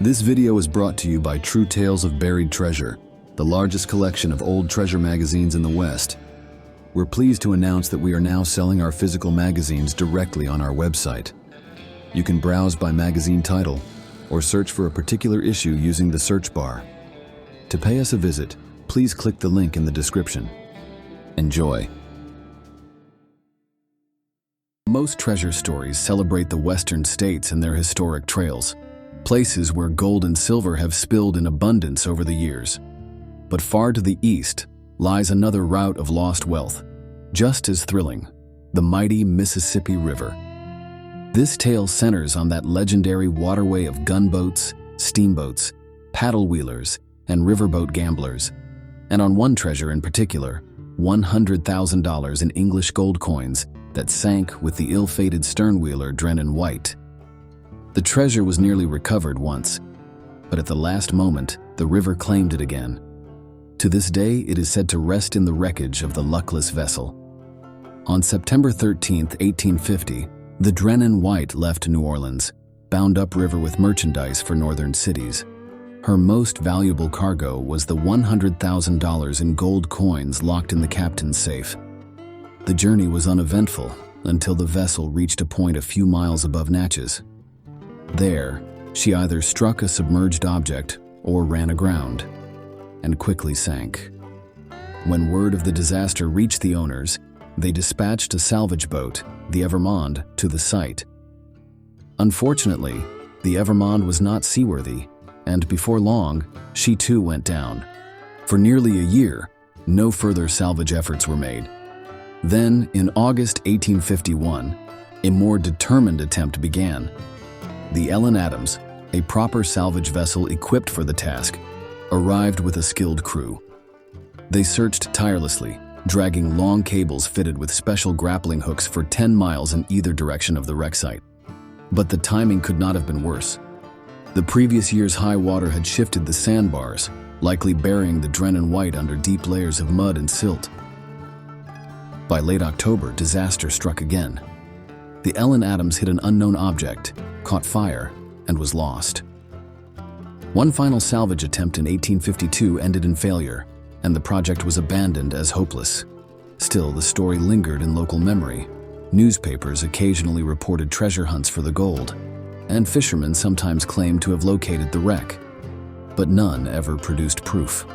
This video is brought to you by True Tales of Buried Treasure, the largest collection of old treasure magazines in the West. We're pleased to announce that we are now selling our physical magazines directly on our website. You can browse by magazine title or search for a particular issue using the search bar. To pay us a visit, please click the link in the description. Enjoy. Most treasure stories celebrate the western states and their historic trails, places where gold and silver have spilled in abundance over the years. But far to the east lies another route of lost wealth, just as thrilling, the mighty Mississippi River. This tale centers on that legendary waterway of gunboats, steamboats, paddle wheelers, and riverboat gamblers, and on one treasure in particular, $100,000 in English gold coins that sank with the ill-fated sternwheeler Drennan Whyte. The treasure was nearly recovered once, but at the last moment, the river claimed it again. To this day, it is said to rest in the wreckage of the luckless vessel. On September 13, 1850, the Drennan Whyte left New Orleans, bound upriver with merchandise for northern cities. Her most valuable cargo was the $100,000 in gold coins locked in the captain's safe. The journey was uneventful until the vessel reached a point a few miles above Natchez. There, she either struck a submerged object or ran aground, and quickly sank. When word of the disaster reached the owners, they dispatched a salvage boat, the Evermond, to the site. Unfortunately, the Evermond was not seaworthy, and before long, she too went down. For nearly a year, no further salvage efforts were made. Then, in August 1851, a more determined attempt began. The Ellen Adams, a proper salvage vessel equipped for the task, arrived with a skilled crew. They searched tirelessly, dragging long cables fitted with special grappling hooks for 10 miles in either direction of the wreck site. But the timing could not have been worse. The previous year's high water had shifted the sandbars, likely burying the Drennan Whyte under deep layers of mud and silt. By late October, disaster struck again. The Ellen Adams hit an unknown object, caught fire, and was lost. One final salvage attempt in 1852 ended in failure, and the project was abandoned as hopeless. Still, the story lingered in local memory. Newspapers occasionally reported treasure hunts for the gold, and fishermen sometimes claimed to have located the wreck, but none ever produced proof.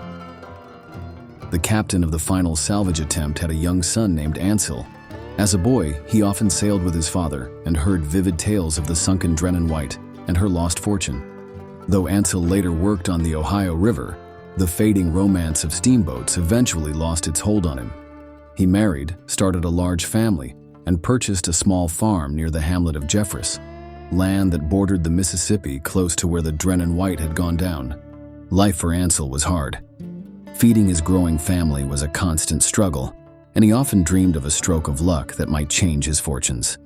The captain of the final salvage attempt had a young son named Ansel. As a boy, he often sailed with his father and heard vivid tales of the sunken Drennan Whyte and her lost fortune. Though Ansel later worked on the Ohio River, the fading romance of steamboats eventually lost its hold on him. He married, started a large family, and purchased a small farm near the hamlet of Jeffress, land that bordered the Mississippi close to where the Drennan Whyte had gone down. Life for Ansel was hard. Feeding his growing family was a constant struggle, and he often dreamed of a stroke of luck that might change his fortunes.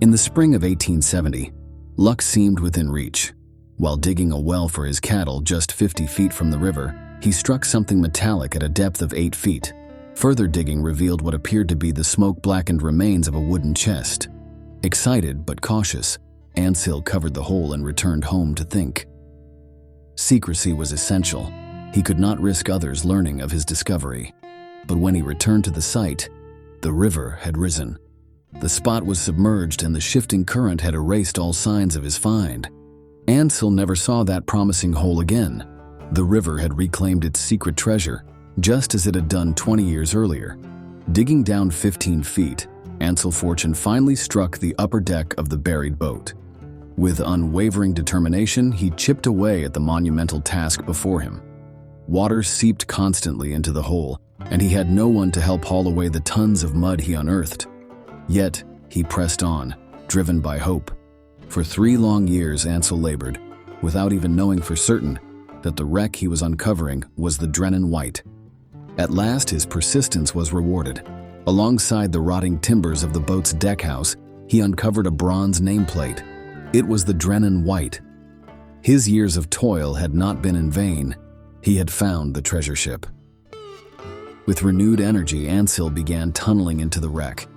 In the spring of 1870, luck seemed within reach. While digging a well for his cattle just 50 feet from the river, he struck something metallic at a depth of 8 feet. Further digging revealed what appeared to be the smoke-blackened remains of a wooden chest. Excited but cautious, Ansel covered the hole and returned home to think. Secrecy was essential. He could not risk others learning of his discovery. But when he returned to the site, the river had risen. The spot was submerged and the shifting current had erased all signs of his find. Ansel never saw that promising hole again. The river had reclaimed its secret treasure, just as it had done 20 years earlier. Digging down 15 feet, Ansel's fortune finally struck the upper deck of the buried boat. With unwavering determination, he chipped away at the monumental task before him. Water seeped constantly into the hole, and he had no one to help haul away the tons of mud he unearthed. Yet, he pressed on, driven by hope. For 3 long years, Ansel labored, without even knowing for certain that the wreck he was uncovering was the Drennan Whyte. At last, his persistence was rewarded. Alongside the rotting timbers of the boat's deckhouse, he uncovered a bronze nameplate. It was the Drennan Whyte. His years of toil had not been in vain. He had found the treasure ship. With renewed energy, Ansel began tunneling into the wreck.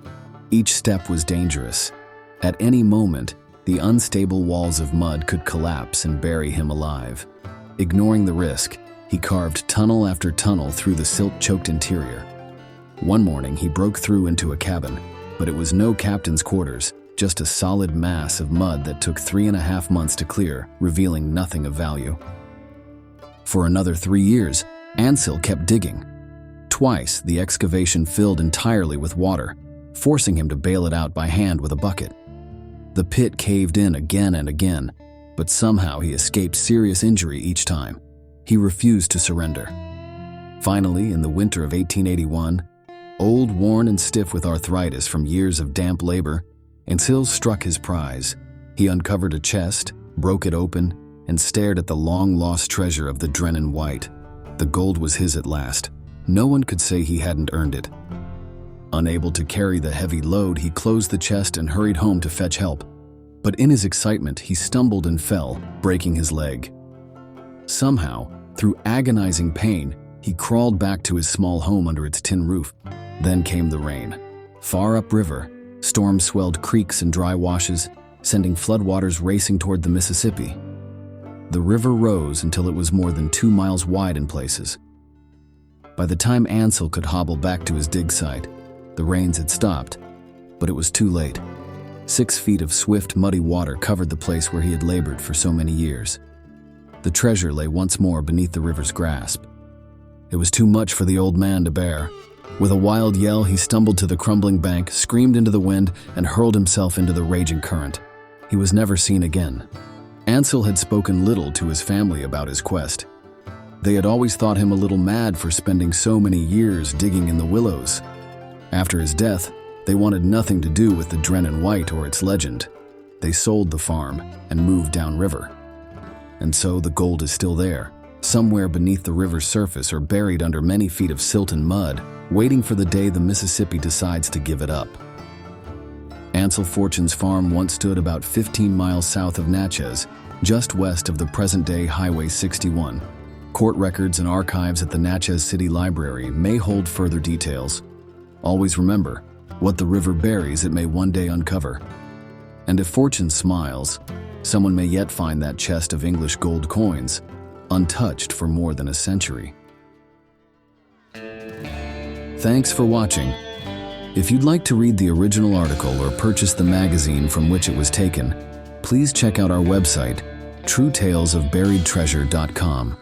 Each step was dangerous. At any moment, The unstable walls of mud could collapse and bury him alive. Ignoring the risk, he carved tunnel after tunnel through the silt-choked interior. One morning, he broke through into a cabin, but it was no captain's quarters, just a solid mass of mud that took 3.5 months to clear, revealing nothing of value. For another 3 years, Ansel kept digging. Twice, the excavation filled entirely with water, forcing him to bail it out by hand with a bucket. The pit caved in again and again, but somehow he escaped serious injury each time. He refused to surrender. Finally, in the winter of 1881, old, worn, and stiff with arthritis from years of damp labor, Ansel struck his prize. He uncovered a chest, broke it open, and stared at the long-lost treasure of the Drennan Whyte. The gold was his at last. No one could say he hadn't earned it. Unable to carry the heavy load, he closed the chest and hurried home to fetch help. But in his excitement, he stumbled and fell, breaking his leg. Somehow, through agonizing pain, he crawled back to his small home under its tin roof. Then came the rain. Far upriver, storms swelled creeks and dry washes, sending floodwaters racing toward the Mississippi. The river rose until it was more than 2 miles wide in places. By the time Ansel could hobble back to his dig site, the rains had stopped, but it was too late. 6 feet of swift, muddy water covered the place where he had labored for so many years. The treasure lay once more beneath the river's grasp. It was too much for the old man to bear. With a wild yell, he stumbled to the crumbling bank, screamed into the wind, and hurled himself into the raging current. He was never seen again. Ansel had spoken little to his family about his quest. They had always thought him a little mad for spending so many years digging in the willows. After his death, they wanted nothing to do with the Drennan Whyte or its legend. They sold the farm and moved downriver. And so the gold is still there, somewhere beneath the river's surface or buried under many feet of silt and mud, waiting for the day the Mississippi decides to give it up. Ansel Fortune's farm once stood about 15 miles south of Natchez, just west of the present-day Highway 61. Court records and archives at the Natchez City Library may hold further details. Always remember, what the river buries it may one day uncover. And if fortune smiles, someone may yet find that chest of English gold coins, untouched for more than a century. Thanks for watching. If you'd like to read the original article or purchase the magazine from which it was taken, please check out our website, truetalesofburiedtreasure.com.